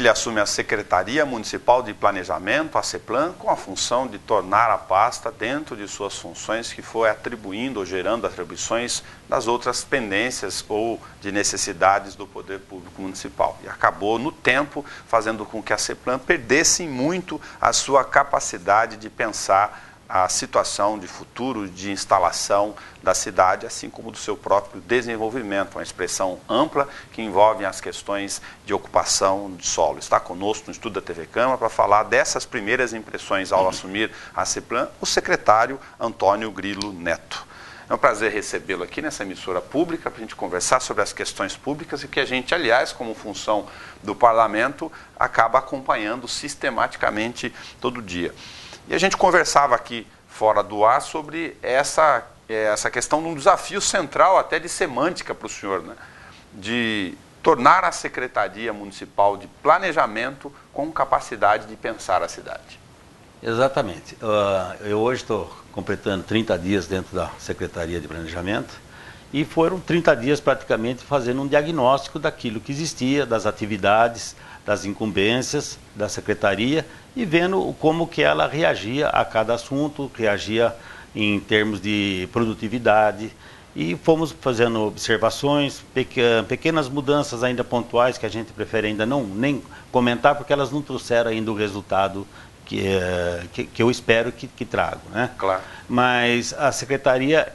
ele assume a Secretaria Municipal de Planejamento, a CEPLAN, com a função de tornar a pasta dentro de suas funções que foi atribuindo ou gerando atribuições das outras pendências ou de necessidades do poder público municipal. E acabou, no tempo, fazendo com que a CEPLAN perdesse muito a sua capacidade de pensar a situação de futuro de instalação da cidade, assim como do seu próprio desenvolvimento, uma expressão ampla que envolve as questões de ocupação de solo. Está conosco no Estúdio da TV Câmara para falar dessas primeiras impressões ao assumir a CEPLAN, o secretário Antônio Grilo Neto. É um prazer recebê-lo aqui nessa emissora pública para a gente conversar sobre as questões públicas e que a gente, aliás, como função do parlamento, acaba acompanhando sistematicamente todo dia. E a gente conversava aqui fora do ar sobre essa questão de um desafio central até de semântica para o senhor, né? De tornar a Secretaria Municipal de Planejamento com capacidade de pensar a cidade. Exatamente. Eu hoje estou completando 30 dias dentro da Secretaria de Planejamento e foram 30 dias praticamente fazendo um diagnóstico daquilo que existia, das atividades, das incumbências da Secretaria e vendo como que ela reagia a cada assunto, reagia em termos de produtividade e fomos fazendo observações, pequenas mudanças ainda pontuais que a gente prefere ainda nem comentar porque elas não trouxeram ainda o resultado que eu espero que trago, né? Claro. Mas a Secretaria,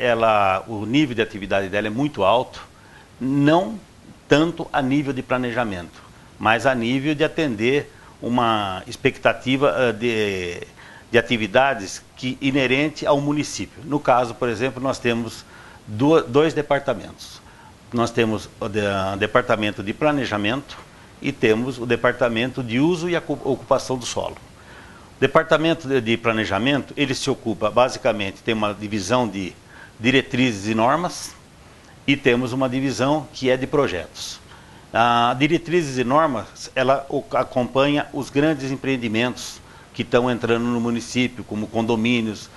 o nível de atividade dela é muito alto, não tanto a nível de planejamento, mas a nível de atender uma expectativa de atividades inerente ao município. No caso, por exemplo, nós temos dois departamentos. Nós temos o departamento de planejamento e temos o departamento de uso e ocupação do solo. O departamento de planejamento, ele se ocupa basicamente, tem uma divisão de diretrizes e normas e temos uma divisão que é de projetos. A diretrizes e normas, ela acompanha os grandes empreendimentos que estão entrando no município, como condomínios,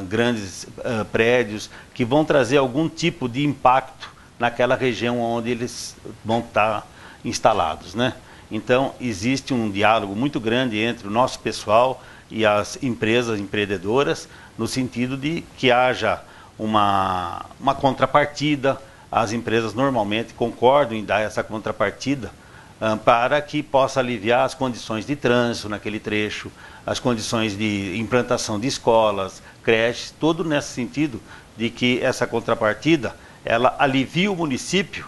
grandes prédios, que vão trazer algum tipo de impacto naquela região onde eles vão estar instalados, né? Então, existe um diálogo muito grande entre o nosso pessoal e as empresas empreendedoras, no sentido de que haja uma contrapartida. As empresas normalmente concordam em dar essa contrapartida para que possa aliviar as condições de trânsito naquele trecho, as condições de implantação de escolas, creches, tudo nesse sentido de que essa contrapartida ela alivia o município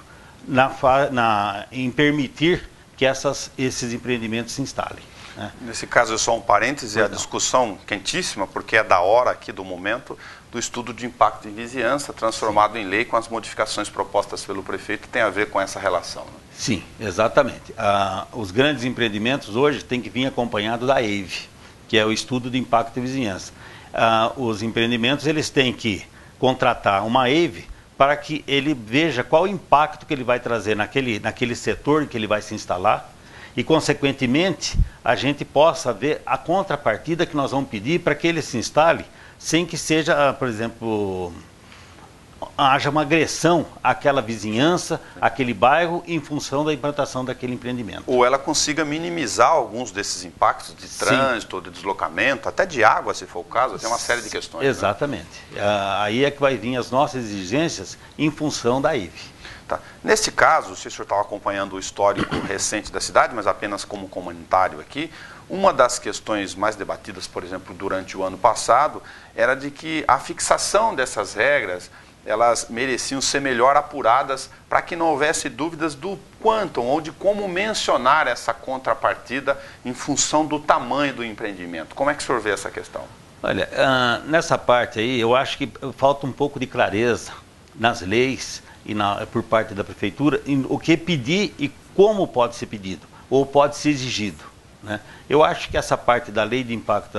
em permitir que esses empreendimentos se instalem, né? Nesse caso, é só um parêntese, a discussão quentíssima, porque é da hora aqui do momento, do estudo de impacto em vizinhança, transformado em lei com as modificações propostas pelo prefeito, tem a ver com essa relação, né? Sim, exatamente. Os grandes empreendimentos hoje têm que vir acompanhados da EIV, que é o estudo de impacto em vizinhança. Os empreendimentos eles têm que contratar uma EIV para que ele veja qual o impacto que ele vai trazer naquele setor que ele vai se instalar e, consequentemente, a gente possa ver a contrapartida que nós vamos pedir para que ele se instale sem que seja, por exemplo, haja uma agressão àquela vizinhança, àquele bairro, em função da implantação daquele empreendimento. Ou ela consiga minimizar alguns desses impactos de trânsito, de deslocamento, até de água, se for o caso, tem uma série de questões. Exatamente. Né? Aí é que vai vir as nossas exigências em função da IVE. Tá. Neste caso, não sei se o senhor estava acompanhando o histórico recente da cidade, mas apenas como comentário aqui, uma das questões mais debatidas, por exemplo, durante o ano passado, era de que a fixação dessas regras, elas mereciam ser melhor apuradas para que não houvesse dúvidas do quantum ou de como mencionar essa contrapartida em função do tamanho do empreendimento. Como é que o senhor vê essa questão? Olha, nessa parte aí, eu acho que falta um pouco de clareza nas leis e por parte da prefeitura em o que pedir e como pode ser pedido ou pode ser exigido, né? Eu acho que essa parte da lei de impacto,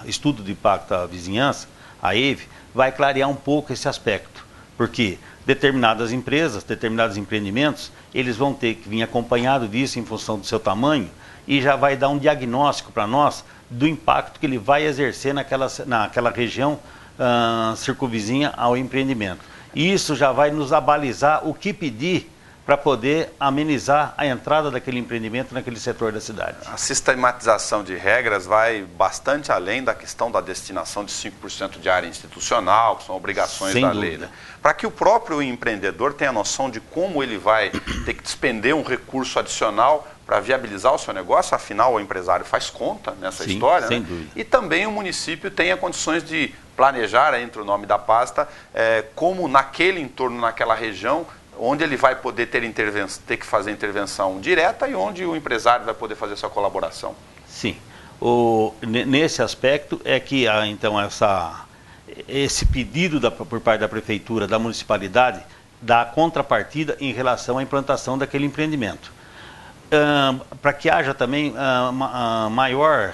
estudo de impacto à vizinhança, a EIV, vai clarear um pouco esse aspecto, porque determinadas empresas, determinados empreendimentos, eles vão ter que vir acompanhado disso em função do seu tamanho e já vai dar um diagnóstico para nós do impacto que ele vai exercer naquela região circunvizinha ao empreendimento. E isso já vai nos abalizar o que pedir para poder amenizar a entrada daquele empreendimento naquele setor da cidade. A sistematização de regras vai bastante além da questão da destinação de 5% de área institucional, que são obrigações da lei, né? Para que o próprio empreendedor tenha noção de como ele vai ter que despender um recurso adicional para viabilizar o seu negócio, afinal o empresário faz conta nessa história, sem né? dúvida. E também o município tenha condições de planejar, entre o nome da pasta, como naquele entorno, naquela região, onde ele vai poder ter que fazer intervenção direta e onde o empresário vai poder fazer sua colaboração. Sim. Nesse aspecto é que então esse pedido por parte da prefeitura, da municipalidade, da contrapartida em relação à implantação daquele empreendimento. Para que haja também maior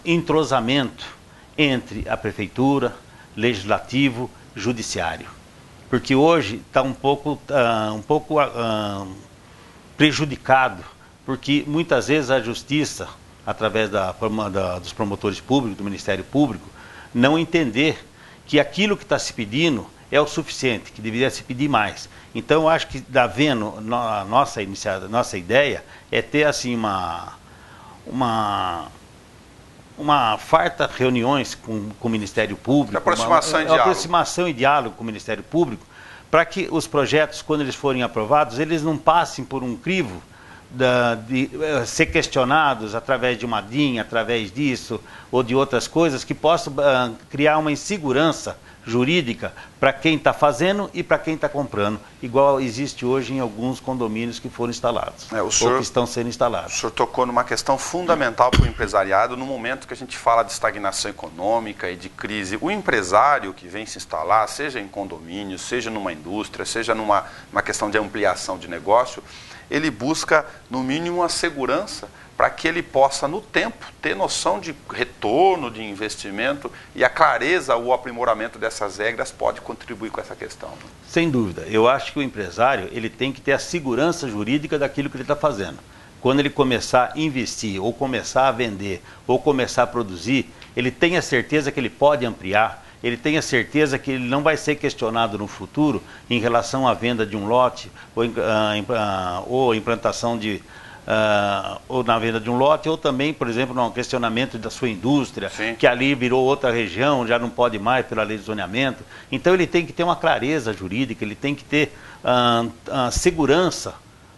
entrosamento entre a prefeitura, legislativo, judiciário. Porque hoje está um pouco prejudicado, porque muitas vezes a justiça, através dos promotores públicos, do Ministério Público, não entender que aquilo que está se pedindo é o suficiente, que deveria se pedir mais. Então, eu acho que, havendo a nossa ideia é ter assim uma farta reuniões com o Ministério Público, aproximação e diálogo com o Ministério Público, para que os projetos, quando eles forem aprovados, eles não passem por um crivo de ser questionados através de uma DIN, através disso ou de outras coisas, que possam criar uma insegurança jurídica para quem está fazendo e para quem está comprando, igual existe hoje em alguns condomínios que foram instalados, ou que estão sendo instalados. O senhor tocou numa questão fundamental para o empresariado no momento que a gente fala de estagnação econômica e de crise. O empresário que vem se instalar, seja em condomínio, seja numa indústria, seja numa questão de ampliação de negócio, ele busca, no mínimo, a segurança para que ele possa, no tempo, ter noção de retorno, de investimento, e a clareza, o aprimoramento dessas regras pode contribuir com essa questão. Sem dúvida. Eu acho que o empresário ele tem que ter a segurança jurídica daquilo que ele está fazendo. Quando ele começar a investir, ou começar a vender, ou começar a produzir, ele tem a certeza que ele pode ampliar, ele tem a certeza que ele não vai ser questionado no futuro em relação à venda de um lote, ou implantação de... ou na venda de um lote, ou também, por exemplo, no questionamento da sua indústria, Sim. que ali virou outra região, já não pode mais pela lei de zoneamento. Então ele tem que ter uma clareza jurídica, ele tem que ter segurança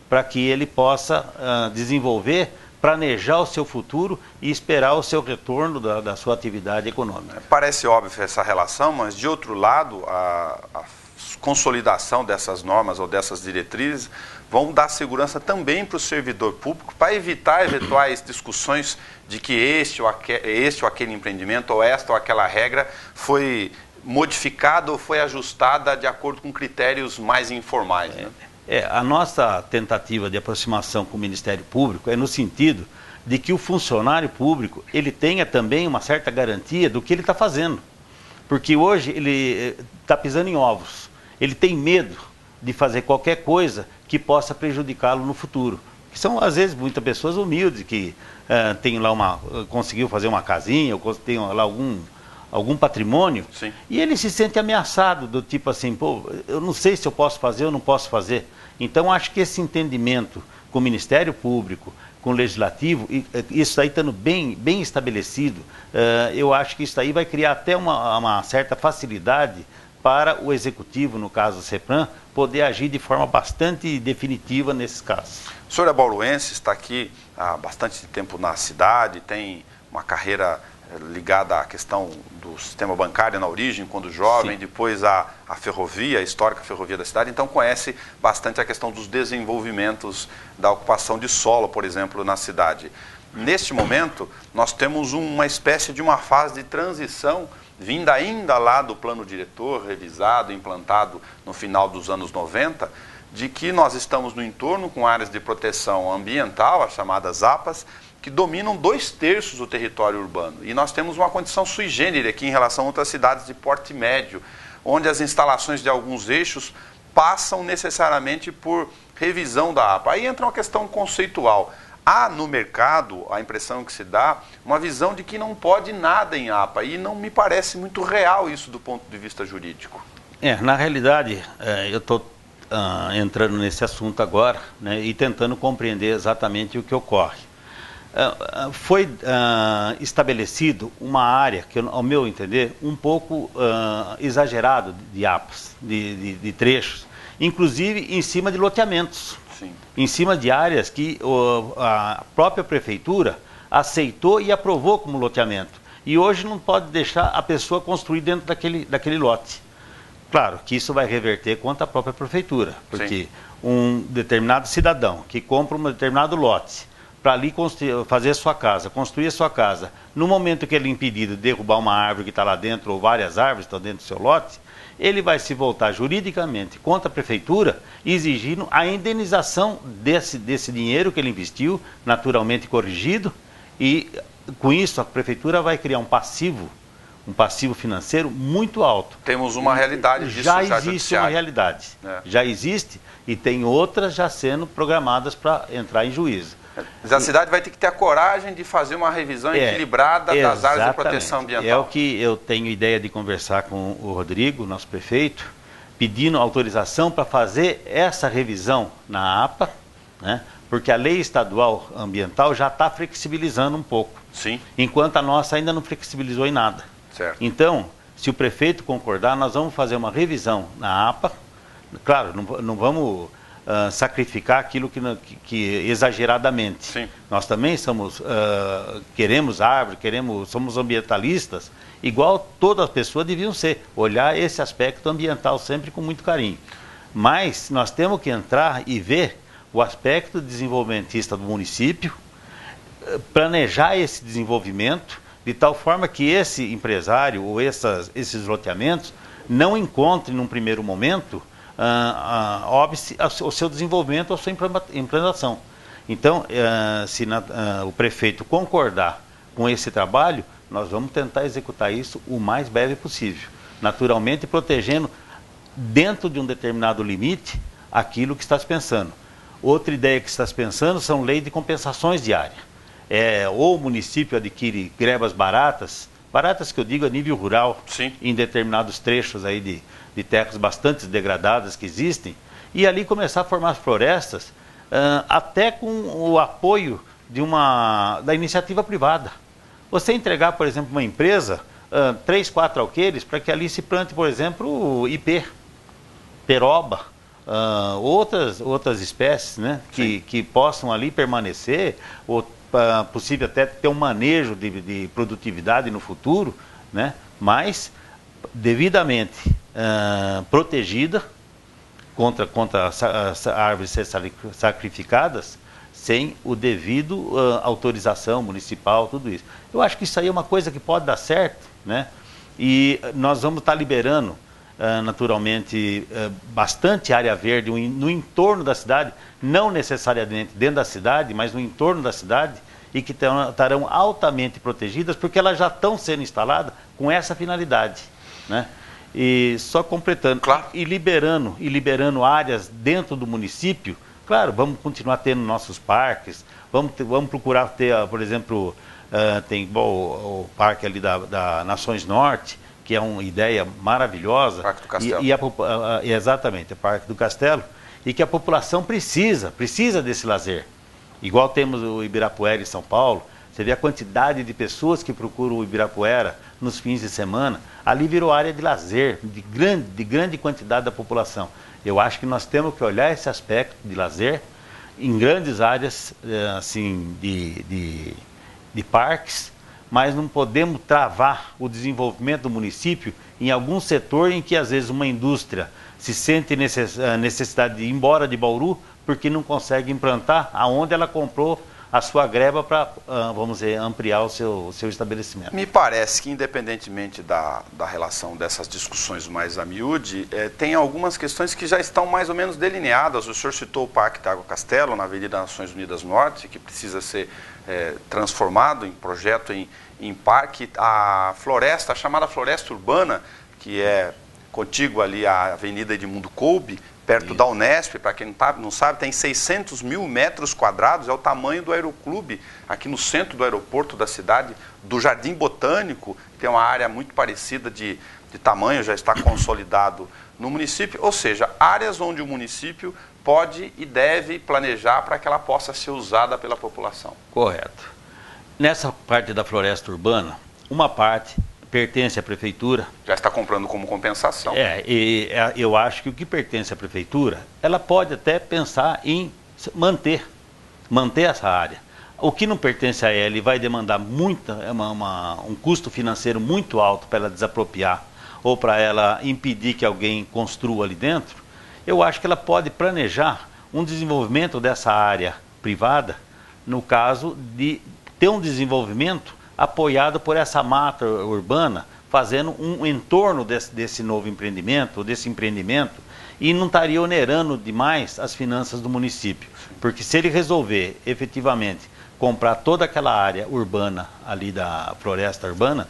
para que ele possa desenvolver, planejar o seu futuro e esperar o seu retorno da sua atividade econômica. Parece óbvio essa relação, mas de outro lado, a consolidação dessas normas ou dessas diretrizes vão dar segurança também para o servidor público, para evitar eventuais discussões de que este ou aquele empreendimento, ou esta ou aquela regra foi modificada ou foi ajustada de acordo com critérios mais informais, né? A nossa tentativa de aproximação com o Ministério Público é no sentido de que o funcionário público ele tenha também uma certa garantia do que ele está fazendo. Porque hoje ele está pisando em ovos. Ele tem medo de fazer qualquer coisa que possa prejudicá-lo no futuro. Que são, às vezes, muitas pessoas humildes que tem lá conseguiu fazer uma casinha, ou tem lá algum patrimônio, Sim. E ele se sente ameaçado, do tipo assim, pô, eu não sei se eu posso fazer ou não posso fazer. Então, acho que esse entendimento com o Ministério Público, com o Legislativo, isso aí estando bem estabelecido, eu acho que isso aí vai criar até uma certa facilidade para o Executivo, no caso do CEPRAM, poder agir de forma bastante definitiva nesses casos. O senhor é bauruense, está aqui há bastante tempo na cidade, tem uma carreira ligada à questão do sistema bancário na origem, quando jovem, Sim. Depois a ferrovia, a histórica ferrovia da cidade, então conhece bastante a questão dos desenvolvimentos da ocupação de solo, por exemplo, na cidade. Neste momento, nós temos uma espécie de uma fase de transição, vinda ainda lá do plano diretor, revisado, implantado no final dos anos 90, de que nós estamos no entorno com áreas de proteção ambiental, as chamadas APAs, que dominam 2/3 do território urbano. E nós temos uma condição sui generis aqui em relação a outras cidades de porte médio, onde as instalações de alguns eixos passam necessariamente por revisão da APA. Aí entra uma questão conceitual. Há no mercado, a impressão que se dá, uma visão de que não pode nada em APA, e não me parece muito real isso do ponto de vista jurídico. Na realidade, eu estou entrando nesse assunto agora, né, e tentando compreender exatamente o que ocorre. Foi estabelecido uma área, que ao meu entender, um pouco exagerado de APAs, de trechos, inclusive em cima de loteamentos. Sim. Em cima de áreas que a própria prefeitura aceitou e aprovou como loteamento. E hoje não pode deixar a pessoa construir dentro daquele lote. Claro que isso vai reverter contra a própria prefeitura, porque um determinado cidadão que compra um determinado lote para ali fazer a sua casa, construir a sua casa, no momento que ele é impedido de derrubar uma árvore que está lá dentro, ou várias árvores que estão dentro do seu lote, ele vai se voltar juridicamente contra a prefeitura, exigindo a indenização desse dinheiro que ele investiu, naturalmente corrigido, e com isso a prefeitura vai criar um passivo financeiro muito alto. Temos uma realidade disso já existe uma realidade. Já existe e tem outras já sendo programadas para entrar em juízo. Mas a cidade vai ter que ter a coragem de fazer uma revisão equilibrada das áreas de proteção ambiental. É o que eu tenho ideia de conversar com o Rodrigo, nosso prefeito, pedindo autorização para fazer essa revisão na APA, né? Porque a lei estadual ambiental já está flexibilizando um pouco. Sim. Enquanto a nossa ainda não flexibilizou em nada. Certo. Então, se o prefeito concordar, nós vamos fazer uma revisão na APA. Claro, não vamos sacrificar aquilo que exageradamente. Sim. Nós também queremos árvore, somos ambientalistas, igual todas as pessoas deviam ser. Olhar esse aspecto ambiental sempre com muito carinho. Mas nós temos que entrar e ver o aspecto desenvolvimentista do município, planejar esse desenvolvimento de tal forma que esse empresário ou esses loteamentos não encontrem, num primeiro momento, óbice o seu desenvolvimento ou a sua implantação. Então, se o prefeito concordar com esse trabalho, nós vamos tentar executar isso o mais breve possível, naturalmente protegendo, dentro de um determinado limite, aquilo que está se pensando. Outra ideia que está se pensando são leis de compensações de área. Ou o município adquire grebas baratas que eu digo a nível rural, sim, em determinados trechos aí de terras bastante degradadas que existem, e ali começar a formar florestas, até com o apoio da iniciativa privada. Você entregar, por exemplo, uma empresa, 3, 4 alqueires, para que ali se plante, por exemplo, ipê, peroba, outras espécies, né, que possam ali permanecer, ou possível até ter um manejo de produtividade no futuro, né, mas devidamente protegida contra as árvores ser sacrificadas, sem o devido autorização municipal, tudo isso. Eu acho que isso aí é uma coisa que pode dar certo, né, e nós vamos estar liberando naturalmente bastante área verde no entorno da cidade, não necessariamente dentro da cidade, mas no entorno da cidade, e que estarão altamente protegidas, porque elas já estão sendo instaladas com essa finalidade, né? E só completando, claro, e liberando áreas dentro do município. Claro, vamos continuar tendo nossos parques, vamos procurar ter, por exemplo, tem o parque ali da Nações Norte, que é uma ideia maravilhosa. Parque do Castelo. Exatamente, o Parque do Castelo, e que a população precisa desse lazer. Igual temos o Ibirapuera em São Paulo, você vê a quantidade de pessoas que procuram o Ibirapuera nos fins de semana, ali virou área de lazer, de grande quantidade da população. Eu acho que nós temos que olhar esse aspecto de lazer em grandes áreas assim, de parques, mas não podemos travar o desenvolvimento do município em algum setor em que às vezes uma indústria se sente necessidade de ir embora de Bauru porque não consegue implantar aonde ela comprou a sua greba para, vamos dizer, ampliar o seu estabelecimento. Me parece que, independentemente da relação dessas discussões mais a miúde, tem algumas questões que já estão mais ou menos delineadas. O senhor citou o Parque Água Castelo, na Avenida Nações Unidas Norte, que precisa ser transformado em projeto em parque. A floresta, a chamada floresta urbana, que é contígua ali à Avenida Edmundo Coube, perto da Unesp, para quem não sabe, tem 600 mil metros quadrados, é o tamanho do aeroclube, aqui no centro do aeroporto da cidade, do Jardim Botânico, que tem uma área muito parecida de tamanho, já está consolidado no município, ou seja, áreas onde o município pode e deve planejar para que ela possa ser usada pela população. Correto. Nessa parte da floresta urbana, uma parte pertence à prefeitura. Já está comprando como compensação. Eu acho que o que pertence à prefeitura, ela pode até pensar em manter essa área. O que não pertence a ela e vai demandar um custo financeiro muito alto para ela desapropriar ou para ela impedir que alguém construa ali dentro, eu acho que ela pode planejar um desenvolvimento dessa área privada, no caso de ter um desenvolvimento apoiado por essa mata urbana, fazendo um entorno desse novo empreendimento, desse empreendimento, e não estaria onerando demais as finanças do município. Porque se ele resolver efetivamente comprar toda aquela área urbana ali da floresta urbana,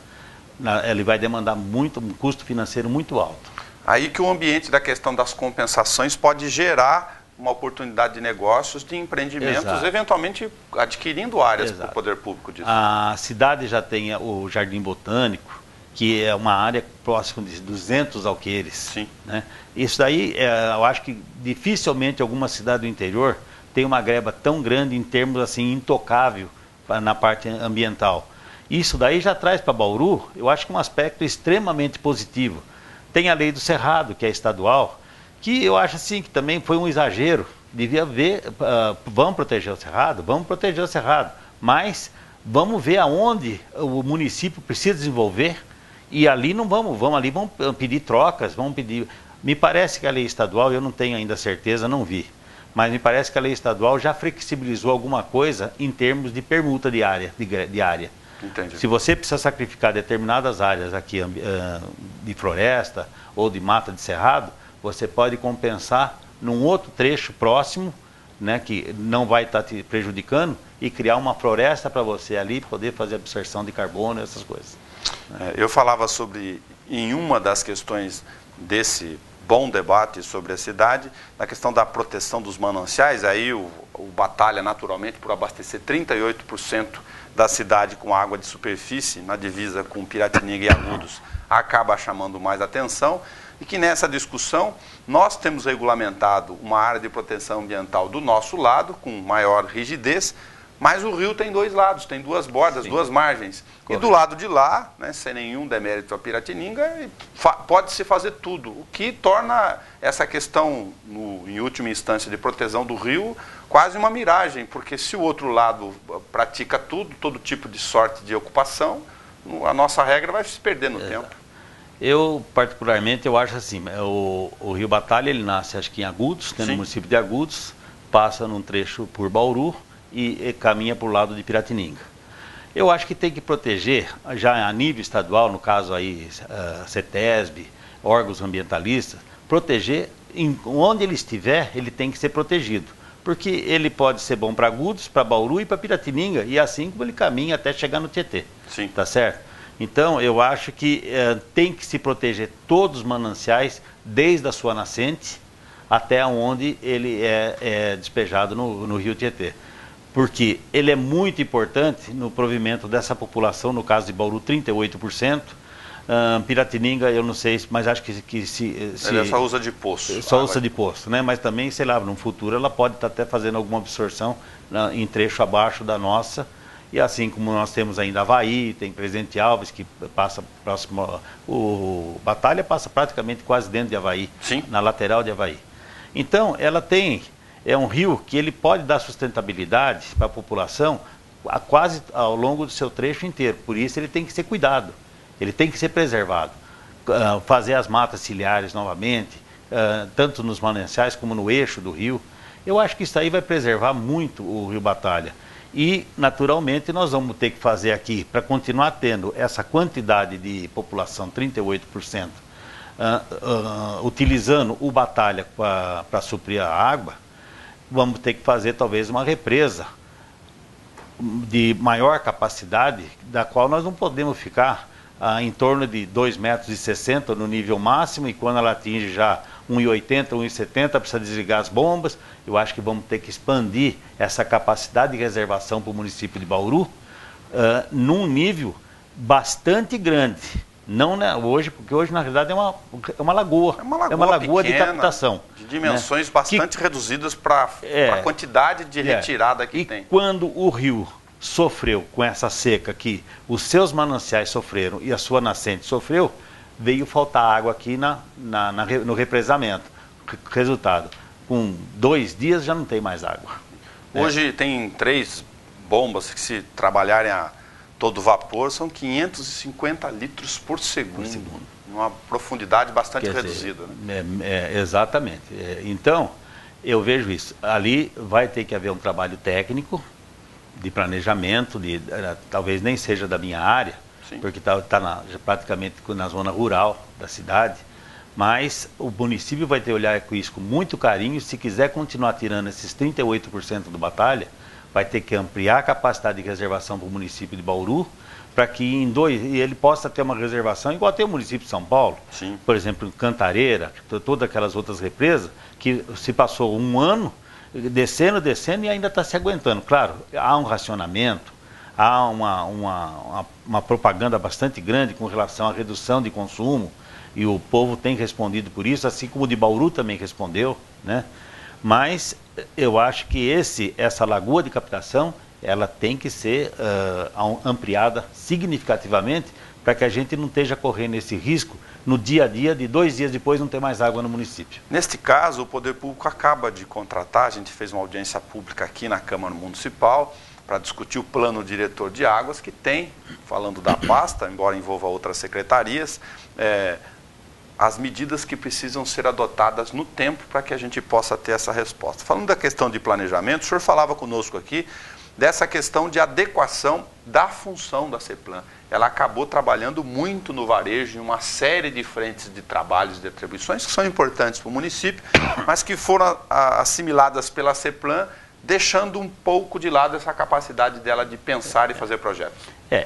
ele vai demandar um custo financeiro muito alto. Aí que o ambiente da questão das compensações pode gerar uma oportunidade de negócios, de empreendimentos, Exato. Eventualmente adquirindo áreas para o poder público disso. A cidade já tem o Jardim Botânico, que é uma área próxima de 200 alqueires. Sim. Né? Isso daí, eu acho que dificilmente alguma cidade do interior tem uma greba tão grande em termos assim, intocável na parte ambiental. Isso daí já traz para Bauru, eu acho que um aspecto extremamente positivo. Tem a lei do Cerrado, que é estadual, que eu acho assim que também foi um exagero. Devia ver, vamos proteger o Cerrado, mas vamos ver aonde o município precisa desenvolver e ali não vamos pedir trocas, vamos pedir. Me parece que a lei estadual, eu não tenho ainda certeza, não vi, mas me parece que a lei estadual já flexibilizou alguma coisa em termos de permuta de área. Entendi. Se você precisa sacrificar determinadas áreas aqui de floresta ou de mata de cerrado, você pode compensar num outro trecho próximo, né, que não vai estar te prejudicando, e criar uma floresta para você ali poder fazer absorção de carbono e essas coisas. Eu falava sobre, em uma das questões desse bom debate sobre a cidade, na questão da proteção dos mananciais, aí o batalha naturalmente por abastecer 38% da cidade com água de superfície, na divisa com Piratininga e Agudos, acaba chamando mais atenção, e que nessa discussão nós temos regulamentado uma área de proteção ambiental do nosso lado, com maior rigidez, mas o rio tem dois lados, tem duas bordas, Sim. duas margens. Correto. E do lado de lá, né, sem nenhum demérito a Piratininga, pode-se fazer tudo, o que torna essa questão, em última instância, de proteção do rio, quase uma miragem, porque se o outro lado pratica tudo, todo tipo de sorte de ocupação, a nossa regra vai se perder no tempo. Eu, particularmente, eu acho assim, o Rio Batalha, ele nasce, acho que em Agudos, no município de Agudos, passa num trecho por Bauru e caminha para o lado de Piratininga. Eu acho que tem que proteger, já a nível estadual, no caso aí, CETESB, órgãos ambientalistas, proteger, onde ele estiver, ele tem que ser protegido. Porque ele pode ser bom para Agudos, para Bauru e para Piratininga, e assim como ele caminha até chegar no Tietê. Sim. Tá certo? Então, eu acho que tem que se proteger todos os mananciais, desde a sua nascente até onde ele é despejado no Rio Tietê. Porque ele é muito importante no provimento dessa população, no caso de Bauru, 38%. Piratininga, eu não sei, mas acho que Ele só usa de poço. Só usa de poço, né? Mas também, sei lá, no futuro ela pode estar até fazendo alguma absorção em trecho abaixo da nossa. E assim como nós temos ainda Avaí, tem Presidente Alves, que passa próximo. O Batalha passa praticamente quase dentro de Avaí, Sim. Na lateral de Avaí. Então, ela é um rio que ele pode dar sustentabilidade para a população quase ao longo do seu trecho inteiro. Por isso ele tem que ser cuidado, ele tem que ser preservado. Fazer as matas ciliares novamente, tanto nos mananciais como no eixo do rio. Eu acho que isso aí vai preservar muito o Rio Batalha. E, naturalmente, nós vamos ter que fazer aqui, para continuar tendo essa quantidade de população, 38%, utilizando o Batalha para suprir a água, vamos ter que fazer talvez uma represa de maior capacidade, da qual nós não podemos ficar em torno de 2,60 metros no nível máximo, e quando ela atinge já 1,80, 1,70, precisa desligar as bombas. Eu acho que vamos ter que expandir essa capacidade de reservação para o município de Bauru num nível bastante grande, Não, né, hoje, porque hoje na realidade é uma lagoa. É uma lagoa pequena, de captação. De dimensões, né, bastante reduzidas para a quantidade de retirada que tem. E quando o rio sofreu com essa seca que os seus mananciais sofreram e a sua nascente sofreu, veio faltar água aqui no represamento. Resultado, com 2 dias já não tem mais água. Hoje tem 3 bombas que, se trabalharem a todo vapor, são 550 litros por segundo. Numa profundidade bastante reduzida. Né? Exatamente. Então, eu vejo isso. Ali vai ter que haver um trabalho técnico, de planejamento, talvez nem seja da minha área, sim, porque está praticamente na zona rural da cidade, mas o município vai ter que olhar com isso com muito carinho. Se quiser continuar tirando esses 38% do Batalha, vai ter que ampliar a capacidade de reservação para o município de Bauru, para que ele possa ter uma reservação igual tem o município de São Paulo. Sim. Por exemplo, em Cantareira, todas aquelas outras represas, que se passou um ano descendo e ainda está se aguentando. Claro, há um racionamento, há uma propaganda bastante grande com relação à redução de consumo, e o povo tem respondido por isso, assim como o de Bauru também respondeu, né? Mas eu acho que essa lagoa de captação, ela tem que ser ampliada significativamente, para que a gente não esteja correndo esse risco no dia a dia de 2 dias depois não ter mais água no município. Neste caso, o Poder Público acaba de contratar, a gente fez uma audiência pública aqui na Câmara Municipal para discutir o plano diretor de águas, que tem, falando da pasta, embora envolva outras secretarias, as medidas que precisam ser adotadas no tempo para que a gente possa ter essa resposta. Falando da questão de planejamento, o senhor falava conosco aqui dessa questão de adequação da função da CEPLAN. Ela acabou trabalhando muito no varejo, em uma série de frentes de trabalhos e de atribuições que são importantes para o município, mas que foram assimiladas pela CEPLAN, deixando um pouco de lado essa capacidade dela de pensar e fazer projetos.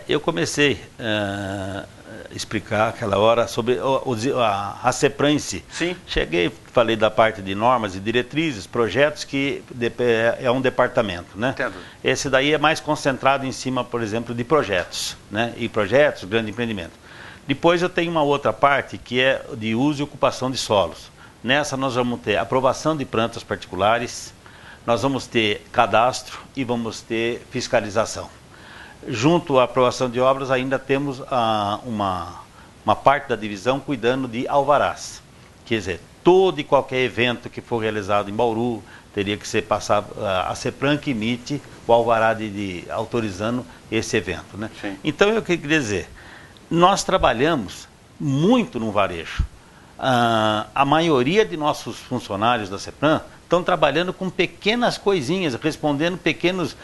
Eu comecei a explicar aquela hora sobre a CEPLAN em si. Sim. Falei da parte de normas e diretrizes, projetos, que é um departamento, né? Entendo. Esse daí é mais concentrado em cima, por exemplo, de projetos, né? E projetos, grande empreendimento. Depois eu tenho uma outra parte que é de uso e ocupação de solos. Nessa nós vamos ter aprovação de plantas particulares, nós vamos ter cadastro e vamos ter fiscalização. Junto à aprovação de obras, ainda temos uma parte da divisão cuidando de alvarás. Quer dizer, todo e qualquer evento que for realizado em Bauru teria que ser passado, a CEPLAN que emite o alvará autorizando esse evento, né? Sim. Então, eu queria dizer, nós trabalhamos muito no varejo. A maioria de nossos funcionários da CEPLAN estão trabalhando com pequenas coisinhas, respondendo pequenos,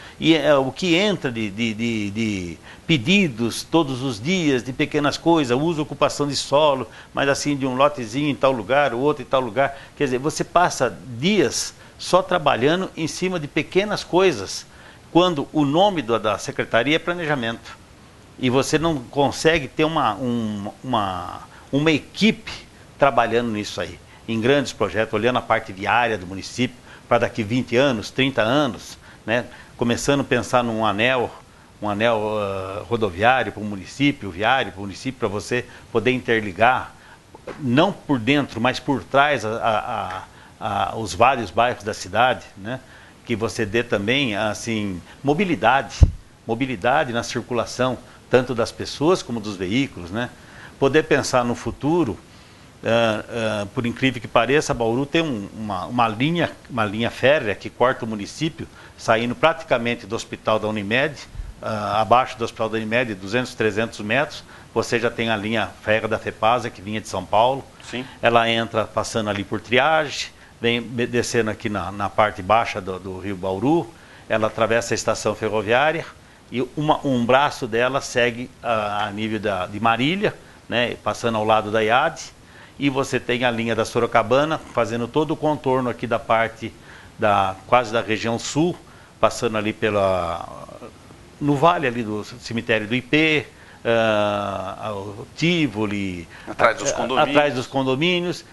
o que entra de pedidos todos os dias, de pequenas coisas, uso, ocupação de solo, mas assim, de um lotezinho em tal lugar, o outro em tal lugar. Quer dizer, você passa dias só trabalhando em cima de pequenas coisas, quando o nome da secretaria é planejamento. E você não consegue ter uma equipe trabalhando nisso aí, em grandes projetos, olhando a parte viária do município, para daqui 20 anos, 30 anos, né? Começando a pensar num anel rodoviário para o município, viário para o município, para você poder interligar, não por dentro, mas por trás, os vários bairros da cidade, né? Que você dê também, assim, mobilidade na circulação, tanto das pessoas como dos veículos, né? Poder pensar no futuro. Por incrível que pareça, Bauru tem uma linha férrea que corta o município, saindo praticamente do hospital da Unimed, abaixo do hospital da Unimed, 200, 300 metros, você já tem a linha férrea da FEPASA, que vinha de São Paulo. Sim. Ela entra passando ali por Triagem, vem descendo aqui na parte baixa do rio Bauru, ela atravessa a estação ferroviária, e um braço dela segue a nível de Marília, né, passando ao lado da IAD, e você tem a linha da Sorocabana, fazendo todo o contorno aqui da parte, quase da região sul, passando ali no vale ali do cemitério do IP, o Tivoli, atrás dos condomínios,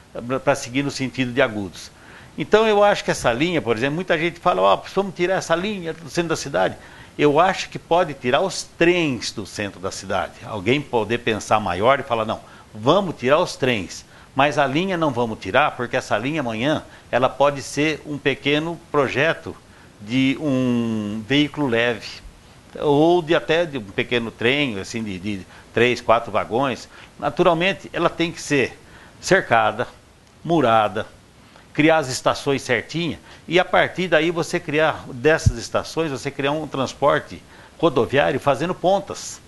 para seguir no sentido de Agudos. Então eu acho que essa linha, por exemplo, muita gente fala, ó, vamos tirar essa linha do centro da cidade. Eu acho que pode tirar os trens do centro da cidade. Alguém poder pensar maior e falar, não, vamos tirar os trens. Mas a linha não vamos tirar, porque essa linha amanhã, ela pode ser um pequeno projeto de um veículo leve. Ou até de um pequeno trem, assim, de 3, 4 vagões. Naturalmente, ela tem que ser cercada, murada, criar as estações certinhas, e a partir daí você criar, dessas estações, você criar um transporte rodoviário fazendo pontas.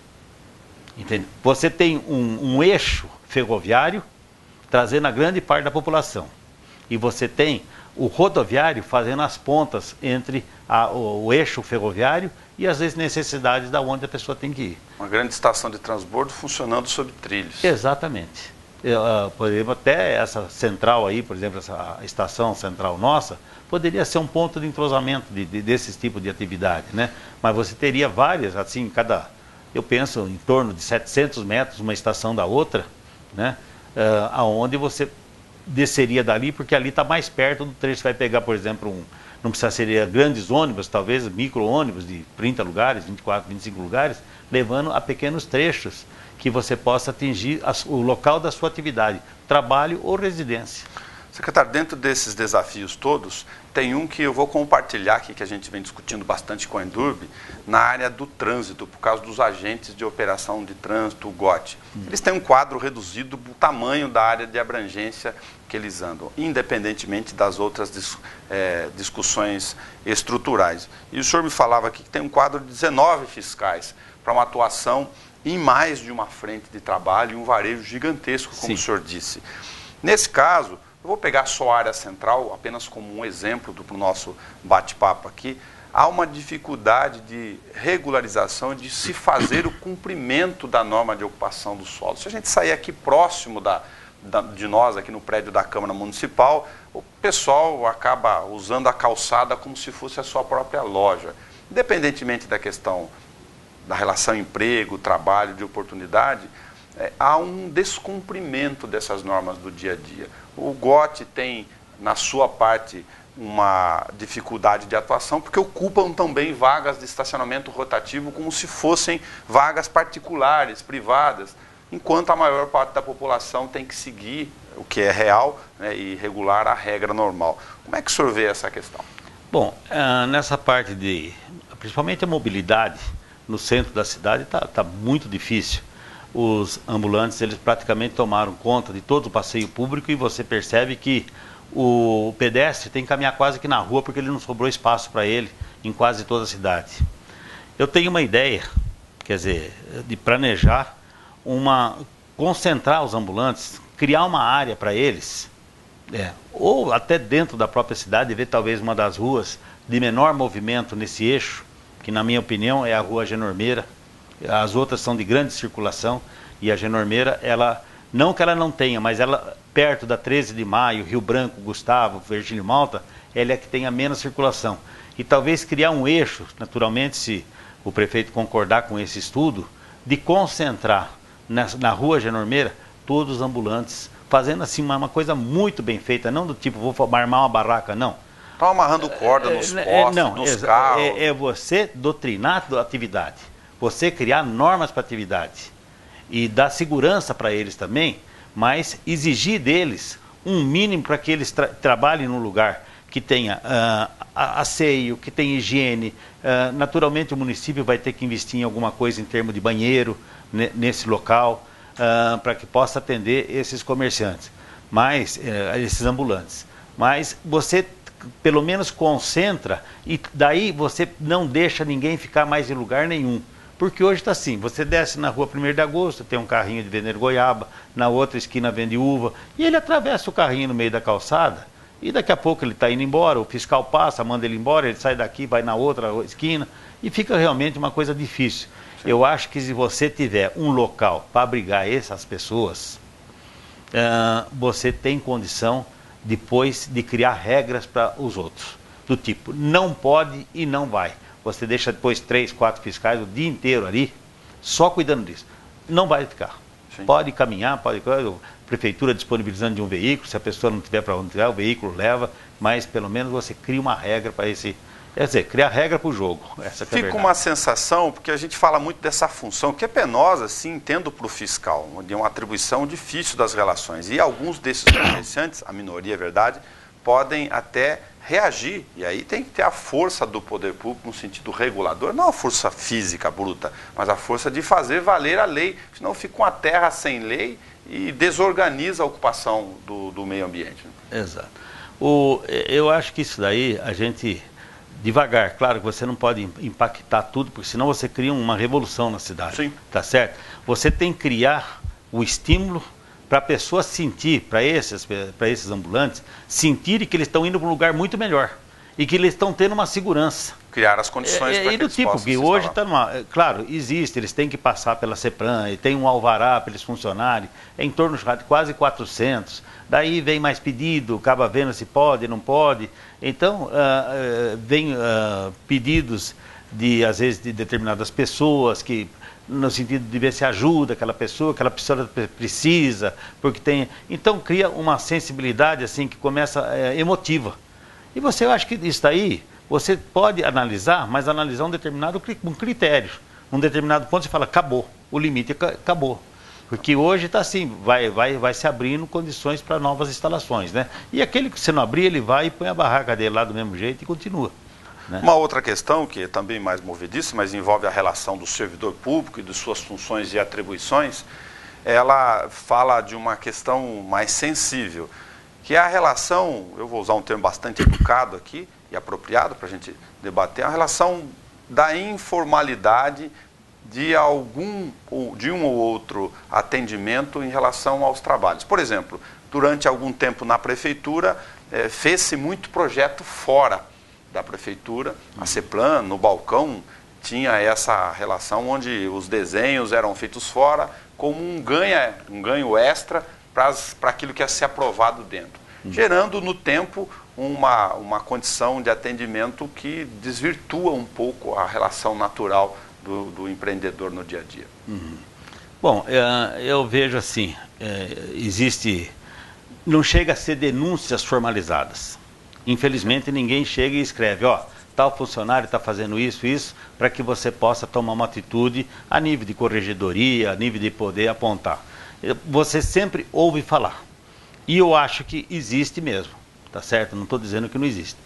Entende? Você tem um eixo ferroviário trazendo a grande parte da população. E você tem o rodoviário fazendo as pontas entre o eixo ferroviário e as necessidades da onde a pessoa tem que ir. Uma grande estação de transbordo funcionando sob trilhos. Exatamente. Por exemplo, até essa central aí, por exemplo, essa estação central nossa, poderia ser um ponto de entrosamento desses tipos de atividade, né? Mas você teria várias, assim, eu penso em torno de 700 metros uma estação da outra, né? Aonde você desceria dali, porque ali está mais perto do trecho. Você vai pegar, por exemplo, não precisa ser grandes ônibus, talvez micro-ônibus de 30 lugares, 24, 25 lugares, levando a pequenos trechos que você possa atingir o local da sua atividade, trabalho ou residência. Secretário, dentro desses desafios todos, tem um que eu vou compartilhar aqui, que a gente vem discutindo bastante com a Endurbe, na área do trânsito, por causa dos agentes de operação de trânsito, o GOT. Eles têm um quadro reduzido do tamanho da área de abrangência que eles andam, independentemente das outras discussões estruturais. E o senhor me falava aqui que tem um quadro de 19 fiscais para uma atuação em mais de uma frente de trabalho e um varejo gigantesco, como Sim. o senhor disse. Nesse caso, eu vou pegar só a área central, apenas como um exemplo do nosso bate-papo aqui. Há uma dificuldade de regularização, de se fazer o cumprimento da norma de ocupação do solo. Se a gente sair aqui próximo de nós, aqui no prédio da Câmara Municipal, o pessoal acaba usando a calçada como se fosse a sua própria loja. Independentemente da questão da relação emprego, trabalho, de oportunidade, há um descumprimento dessas normas do dia a dia. O GOT tem, na sua parte, uma dificuldade de atuação, porque ocupam também vagas de estacionamento rotativo como se fossem vagas particulares, privadas, enquanto a maior parte da população tem que seguir o que é real, né, e regular a regra normal. Como é que o senhor vê essa questão? Bom, nessa parte principalmente a mobilidade no centro da cidade está muito difícil. Os ambulantes, eles praticamente tomaram conta de todo o passeio público, e você percebe que o pedestre tem que caminhar quase que na rua, porque ele não sobrou espaço para ele em quase toda a cidade. Eu tenho uma ideia, quer dizer, de planejar concentrar os ambulantes, criar uma área para eles, ou até dentro da própria cidade, ver talvez uma das ruas de menor movimento nesse eixo, que na minha opinião é a Rua Genormeira. As outras são de grande circulação, e a Genormeira, não que ela não tenha, mas ela, perto da 13 de Maio, Rio Branco, Gustavo, Virgílio Malta, ela é que tem a menos circulação. E talvez criar um eixo, naturalmente, se o prefeito concordar com esse estudo, de concentrar na Rua Genormeira todos os ambulantes, fazendo assim uma coisa muito bem feita, não do tipo, vou armar uma barraca, não. Estão amarrando corda nos postes, nos carros. É você doutrinar a atividade. Você criar normas para a atividade e dar segurança para eles também, mas exigir deles um mínimo para que eles trabalhem num lugar que tenha asseio, que tenha higiene. Naturalmente o município vai ter que investir em alguma coisa em termos de banheiro nesse local, para que possa atender esses comerciantes, esses ambulantes. Mas você pelo menos concentra, e daí você não deixa ninguém ficar mais em lugar nenhum. Porque hoje está assim, você desce na rua 1º de agosto, tem um carrinho de vender goiaba, na outra esquina vende uva, e ele atravessa o carrinho no meio da calçada, e daqui a pouco ele está indo embora, o fiscal passa, manda ele embora, ele sai daqui, vai na outra esquina, e fica realmente uma coisa difícil. Sim. Eu acho que se você tiver um local para abrigar essas pessoas, você tem condição depois de criar regras para os outros, do tipo, não pode e não vai. Você deixa depois 3, 4 fiscais o dia inteiro ali, só cuidando disso. Não vai ficar. Sim. Pode caminhar, pode... A prefeitura disponibilizando de um veículo, se a pessoa não tiver para onde ir, o veículo leva, mas pelo menos você cria uma regra para esse... Quer dizer, criar regra para o jogo. Essa que é a verdade. Fica uma sensação, porque a gente fala muito dessa função, que é penosa, sim, entendo para o fiscal, de uma atribuição difícil das relações. E alguns desses comerciantes, a minoria é verdade, podem até reagir. E aí tem que ter a força do poder público no sentido regulador, não a força física bruta, mas a força de fazer valer a lei. Senão fica uma terra sem lei e desorganiza a ocupação do meio ambiente. Exato. Eu acho que isso daí a gente... Devagar, claro que você não pode impactar tudo, porque senão você cria uma revolução na cidade. Sim. Tá certo? Você tem que criar o estímulo para a pessoa sentir, para esses ambulantes, sentirem que eles estão indo para um lugar muito melhor e que eles estão tendo uma segurança. Criar as condições para que do eles tipo possam que hoje está numa... Claro, existe, eles têm que passar pela CEPLAN, e tem um alvará para eles funcionarem, é em torno de quase 400. Daí vem mais pedido, acaba vendo se pode, não pode. Então, vem pedidos, às vezes, de determinadas pessoas, que no sentido de ver se ajuda aquela pessoa precisa, porque tem... Então, cria uma sensibilidade, assim, que começa emotiva. E você, eu acho que isso daí, você pode analisar, mas analisar um critério. Um determinado ponto você fala, acabou, o limite acabou. Porque hoje está assim, vai se abrindo condições para novas instalações, né? E aquele que você não abrir, ele vai e põe a barraca dele lá do mesmo jeito e continua. Né? Uma outra questão, que é também mais movediça, mas envolve a relação do servidor público e de suas funções e atribuições, ela fala de uma questão mais sensível, que é a relação, eu vou usar um termo bastante educado aqui e apropriado para a gente debater, a relação da informalidade de um ou outro atendimento em relação aos trabalhos. Por exemplo, durante algum tempo na prefeitura, fez-se muito projeto fora da prefeitura, a CEPLAN, no balcão, tinha essa relação onde os desenhos eram feitos fora como um ganho extra para aquilo que ia ser aprovado dentro, gerando no tempo uma condição de atendimento que desvirtua um pouco a relação natural do empreendedor no dia a dia. Bom, eu vejo assim, não chega a ser denúncias formalizadas. Infelizmente ninguém chega e escreve, ó, tal funcionário está fazendo isso, para que você possa tomar uma atitude a nível de corregedoria, a nível de poder apontar. Você sempre ouve falar. E eu acho que existe mesmo, tá certo? Não estou dizendo que não existe.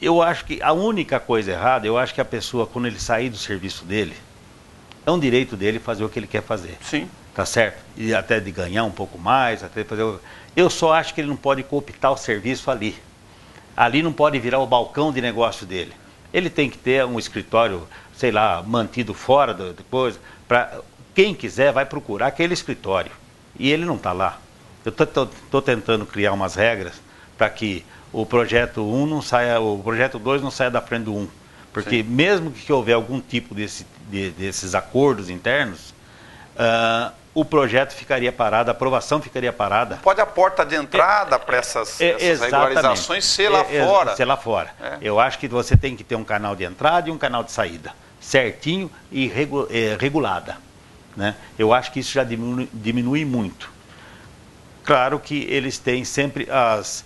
Eu acho que a única coisa errada, eu acho que a pessoa, quando ele sair do serviço dele, é um direito dele fazer o que ele quer fazer. Sim. Tá certo? E até de ganhar um pouco mais, até fazer... Eu só acho que ele não pode cooptar o serviço ali. Ali não pode virar o balcão de negócio dele. Ele tem que ter um escritório, sei lá, mantido fora da coisa, para quem quiser vai procurar aquele escritório. E ele não está lá. Eu estou tentando criar umas regras para que o projeto 1 não saia, o projeto 2 não saia da frente do 1. Porque mesmo que houver algum tipo desses acordos internos, o projeto ficaria parado, a aprovação ficaria parada. Pode a porta de entrada para essas regularizações ser lá fora. Ser lá fora. Eu acho que você tem que ter um canal de entrada e um canal de saída, certinho e regulada. Né? Eu acho que isso já diminui muito. Claro que eles têm sempre as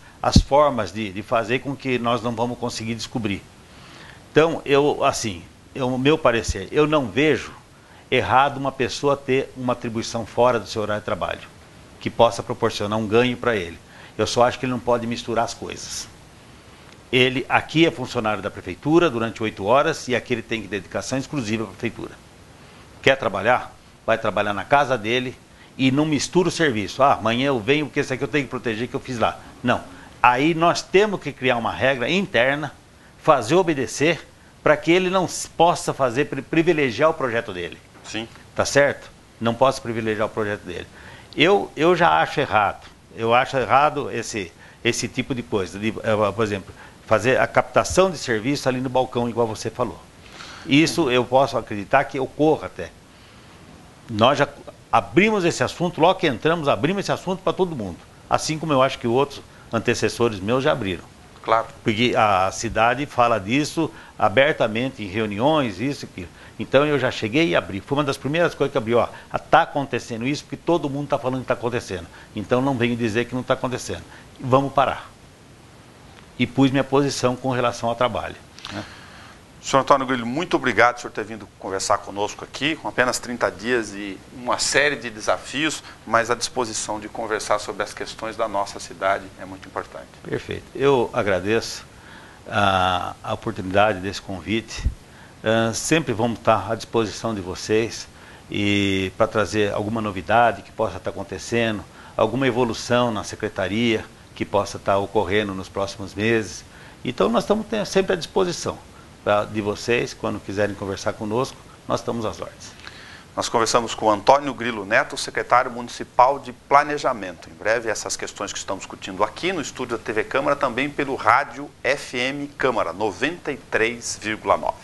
formas de fazer com que nós não vamos conseguir descobrir. Então, meu parecer, eu não vejo errado uma pessoa ter uma atribuição fora do seu horário de trabalho, que possa proporcionar um ganho para ele. Eu só acho que ele não pode misturar as coisas. Ele aqui é funcionário da prefeitura durante 8 horas e aqui ele tem dedicação exclusiva à prefeitura. Quer trabalhar? Vai trabalhar na casa dele e não mistura o serviço. Amanhã eu venho porque esse aqui eu tenho que proteger que eu fiz lá. Não. Aí nós temos que criar uma regra interna, fazer obedecer, para que ele não possa privilegiar o projeto dele. Sim. Tá certo? Não posso privilegiar o projeto dele. Eu já acho errado. Eu acho errado esse tipo de coisa. Por exemplo, fazer a captação de serviço ali no balcão, igual você falou. Isso eu posso acreditar que ocorra até. Nós já abrimos esse assunto, logo que entramos, abrimos esse assunto para todo mundo. Assim como eu acho que outros antecessores meus já abriram. Claro. Porque a cidade fala disso abertamente em reuniões, isso, aquilo. Então eu já cheguei e abri. Foi uma das primeiras coisas que abri. Ó, está acontecendo isso porque todo mundo está falando que está acontecendo. Então não venho dizer que não está acontecendo. Vamos parar. E pus minha posição com relação ao trabalho, né? Senhor Antônio Grillo, muito obrigado por ter vindo conversar conosco aqui, com apenas 30 dias e uma série de desafios, mas a disposição de conversar sobre as questões da nossa cidade é muito importante. Perfeito. Eu agradeço a oportunidade desse convite. Sempre vamos estar à disposição de vocês e para trazer alguma novidade que possa estar acontecendo, alguma evolução na secretaria que possa estar ocorrendo nos próximos meses. Então nós estamos sempre à disposição de vocês, quando quiserem conversar conosco, nós estamos às ordens. Nós conversamos com o Antônio Grillo Neto, secretário municipal de Planejamento. Em breve, essas questões que estamos discutindo aqui no estúdio da TV Câmara, também pelo rádio FM Câmara 93,9.